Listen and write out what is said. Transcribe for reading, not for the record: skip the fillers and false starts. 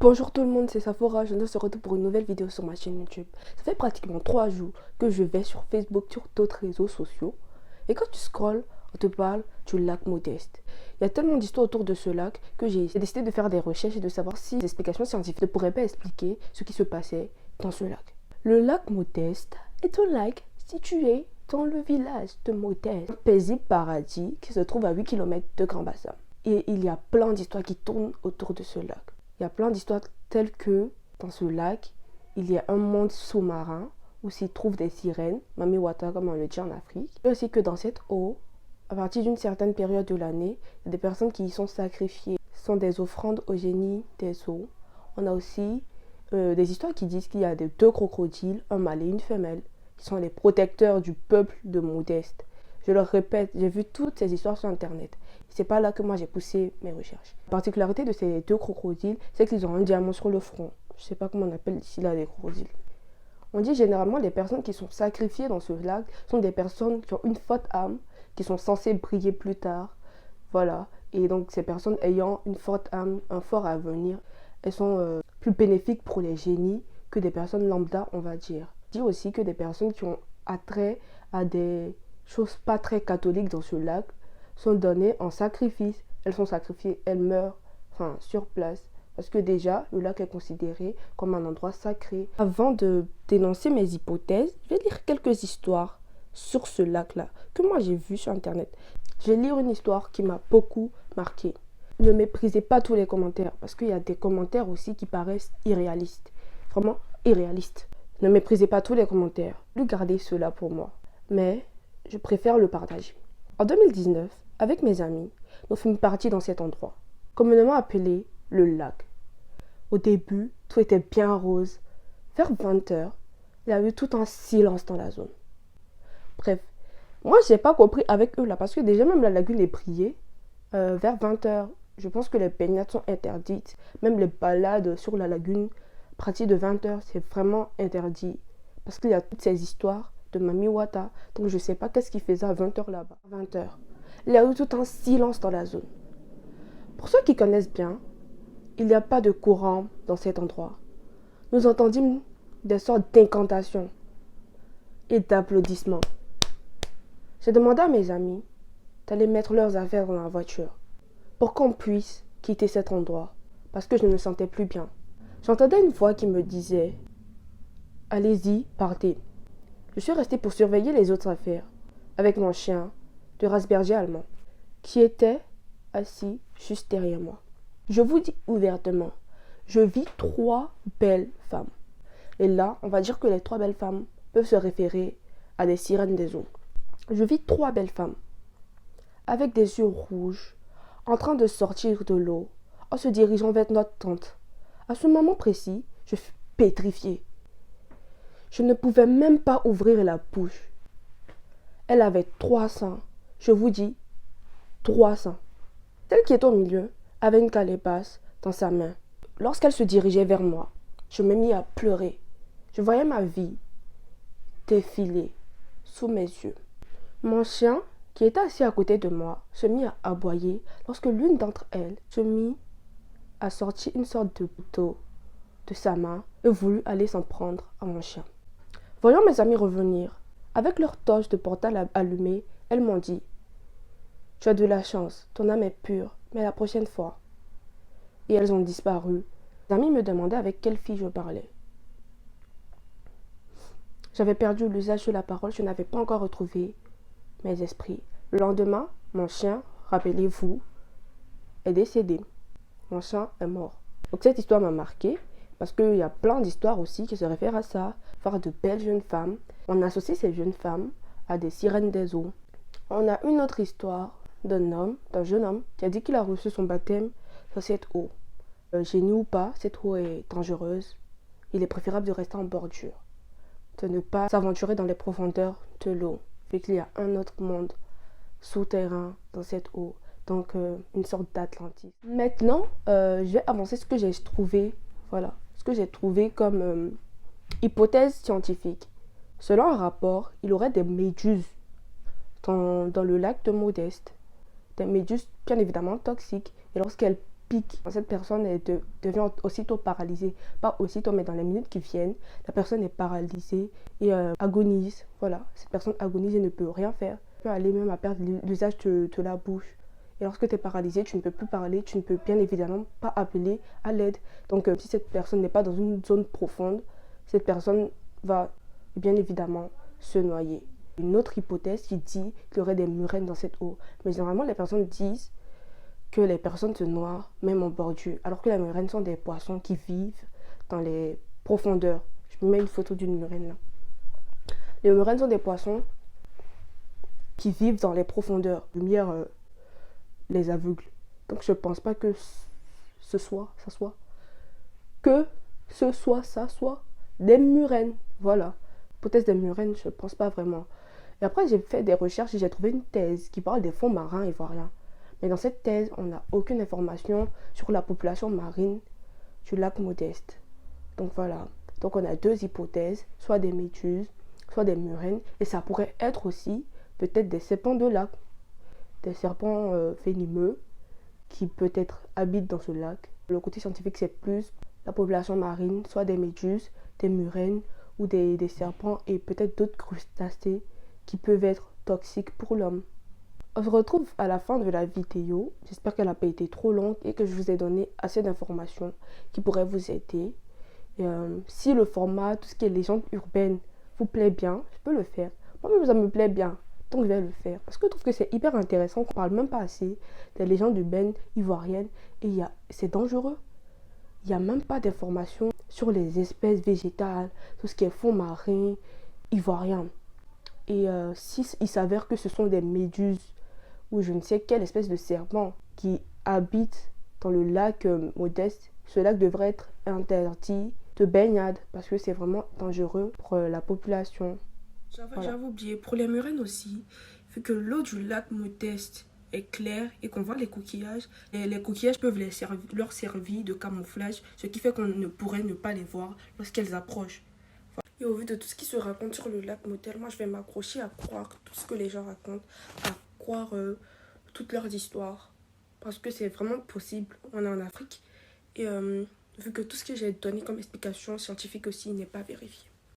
Bonjour tout le monde, c'est Saphora, je se retrouve pour une nouvelle vidéo sur ma chaîne YouTube. Ça fait pratiquement 3 jours que je vais sur Facebook, sur d'autres réseaux sociaux. Et quand tu scrolles, on te parle du lac Modeste. Il y a tellement d'histoires autour de ce lac que j'ai décidé de faire des recherches et de savoir si les explications scientifiques ne pourraient pas expliquer ce qui se passait dans ce lac. Le lac Modeste est un lac situé dans le village de Modeste, un paisible paradis qui se trouve à 8 km de Grand Bassam. Et il y a plein d'histoires qui tournent autour de ce lac. Il y a plein d'histoires telles que dans ce lac, il y a un monde sous-marin où s'y trouvent des sirènes, Mami Wata comme on le dit en Afrique. Et aussi que dans cette eau, à partir d'une certaine période de l'année, il y a des personnes qui y sont sacrifiées. Ce sont des offrandes au génie des eaux. On a aussi des histoires qui disent qu'il y a deux crocodiles, un mâle et une femelle, qui sont les protecteurs du peuple de Modeste. Je le répète, j'ai vu toutes ces histoires sur internet. C'est pas là que moi j'ai poussé mes recherches. La particularité de ces deux crocodiles, c'est qu'ils ont un diamant sur le front. Je sais pas comment on appelle ici là les crocodiles. On dit généralement les personnes qui sont sacrifiées dans ce lac sont des personnes qui ont une forte âme, qui sont censées briller plus tard. Voilà. Et donc ces personnes ayant une forte âme, un fort avenir, elles sont plus bénéfiques pour les génies que des personnes lambda, on va dire. On dit aussi que des personnes qui ont attrait à des choses pas très catholiques dans ce lac sont données en sacrifice. Elles sont sacrifiées, elles meurent sur place. Parce que déjà, le lac est considéré comme un endroit sacré. Avant de dénoncer mes hypothèses, je vais lire quelques histoires sur ce lac-là que moi j'ai vu sur internet. Je vais lire une histoire qui m'a beaucoup marqué. Ne méprisez pas tous les commentaires parce qu'il y a des commentaires aussi qui paraissent irréalistes. Vraiment irréalistes. Ne méprisez pas tous les commentaires. Ne gardez cela pour moi. Mais je préfère le partager. En 2019, avec mes amis, nous fûmes partis dans cet endroit, communément appelé le lac. Au début, tout était bien rose. Vers 20h, il y a eu tout un silence dans la zone. Bref, moi j'ai pas compris avec eux là, parce que déjà même la lagune est brillée. Vers 20h, je pense que les baignades sont interdites. Même les balades sur la lagune, à partir de 20h, c'est vraiment interdit. Parce qu'il y a toutes ces histoires de Mami Wata. Donc je sais pas qu'est-ce qu'il faisait à 20h là-bas. 20h. Il y a eu tout un silence dans la zone. Pour ceux qui connaissent bien, il n'y a pas de courant dans cet endroit. Nous entendîmes des sortes d'incantations et d'applaudissements. J'ai demandé à mes amis d'aller mettre leurs affaires dans la voiture pour qu'on puisse quitter cet endroit parce que je ne me sentais plus bien. J'entendais une voix qui me disait « Allez-y, partez ». Je suis restée pour surveiller les autres affaires avec mon chien de race berger allemand qui était assis juste derrière moi. Je vous dis ouvertement, je vis 3 belles femmes. Et là, on va dire que les 3 belles femmes peuvent se référer à des sirènes des eaux. Je vis 3 belles femmes avec des yeux rouges en train de sortir de l'eau en se dirigeant vers notre tente. À ce moment précis, je fus pétrifiée. Je ne pouvais même pas ouvrir la bouche. Elle avait 3 seins. Je vous dis, 3 seins. Celle qui est au milieu avait une calebasse dans sa main. Lorsqu'elle se dirigeait vers moi, je me mis à pleurer. Je voyais ma vie défiler sous mes yeux. Mon chien, qui était assis à côté de moi, se mit à aboyer lorsque l'une d'entre elles se mit à sortir une sorte de couteau de sa main et voulut aller s'en prendre à mon chien. Voyant mes amis revenir, avec leur torche de portable allumée, elles m'ont dit « Tu as de la chance, ton âme est pure, mais la prochaine fois. » Et elles ont disparu. Mes amis me demandaient avec quelle fille je parlais. J'avais perdu l'usage de la parole, je n'avais pas encore retrouvé mes esprits. Le lendemain, mon chien, rappelez-vous, est décédé. Mon chien est mort. Donc cette histoire m'a marqué parce qu'il y a plein d'histoires aussi qui se réfèrent à ça. Voir de belles jeunes femmes. On associe ces jeunes femmes à des sirènes des eaux. On a une autre histoire d'un jeune homme qui a dit qu'il a reçu son baptême dans cette eau. Génie ou pas, cette eau est dangereuse. Il est préférable de rester en bordure, de ne pas s'aventurer dans les profondeurs de l'eau, vu qu'il y a un autre monde souterrain dans cette eau, donc une sorte d'Atlantis. Maintenant, je vais avancer ce que j'ai trouvé, voilà, ce que j'ai trouvé comme hypothèse scientifique. Selon un rapport, il y aurait des méduses dans le lac de Modeste. Des méduses bien évidemment toxiques. Et lorsqu'elles pique. Cette personne devient aussitôt paralysée. Pas aussitôt, mais dans les minutes qui viennent, la personne est paralysée et agonise. Voilà, cette personne agonise et ne peut rien faire. Elle peut aller même à perdre l'usage de la bouche. Et lorsque tu es paralysé, tu ne peux plus parler, tu ne peux bien évidemment pas appeler à l'aide. Donc si cette personne n'est pas dans une zone profonde, cette personne va bien évidemment se noyer. Une autre hypothèse qui dit qu'il y aurait des murènes dans cette eau. Mais généralement, les personnes disent que les personnes se noient même en bordure, alors que les murènes sont des poissons qui vivent dans les profondeurs. Je vous mets une photo d'une murène là. Les murènes sont des poissons qui vivent dans les profondeurs. La lumière les aveugle. Donc je pense pas que ça soit des murènes. Voilà. Hypothèse des murènes, je pense pas vraiment. Et après, j'ai fait des recherches et j'ai trouvé une thèse qui parle des fonds marins ivoiriens. Mais dans cette thèse, on n'a aucune information sur la population marine du lac Modeste. Donc voilà. Donc on a deux hypothèses, soit des méduses, soit des murènes. Et ça pourrait être aussi peut-être des serpents de lac. Des serpents venimeux qui peut-être habitent dans ce lac. Le côté scientifique, c'est plus la population marine, soit des méduses, des murènes ou des serpents et peut-être d'autres crustacés qui peuvent être toxiques pour l'homme. On se retrouve à la fin de la vidéo. J'espère qu'elle n'a pas été trop longue et que je vous ai donné assez d'informations qui pourraient vous aider. Et, si le format, tout ce qui est légende urbaine, vous plaît bien, je peux le faire. Moi-même, ça me plaît bien. Donc je vais le faire. Parce que je trouve que c'est hyper intéressant. On ne parle même pas assez des légendes urbaines ivoiriennes. Et c'est dangereux. Il n'y a même pas d'informations sur les espèces végétales, tout ce qui est fonds marins ivoiriens. Et si il s'avère que ce sont des méduses ou je ne sais quelle espèce de serpent qui habitent dans le lac Modeste, ce lac devrait être interdit de baignade parce que c'est vraiment dangereux pour la population. J'avais oublié, pour les murènes aussi, vu que l'eau du lac Modeste est claire et qu'on voit les coquillages, et les coquillages peuvent leur servir de camouflage, ce qui fait qu'on ne pourrait ne pas les voir lorsqu'elles approchent. Et au vu de tout ce qui se raconte sur le lac Modeste, moi je vais m'accrocher à croire tout ce que les gens racontent, à croire toutes leurs histoires, parce que c'est vraiment possible, on est en Afrique, et vu que tout ce que j'ai donné comme explication scientifique aussi n'est pas vérifié.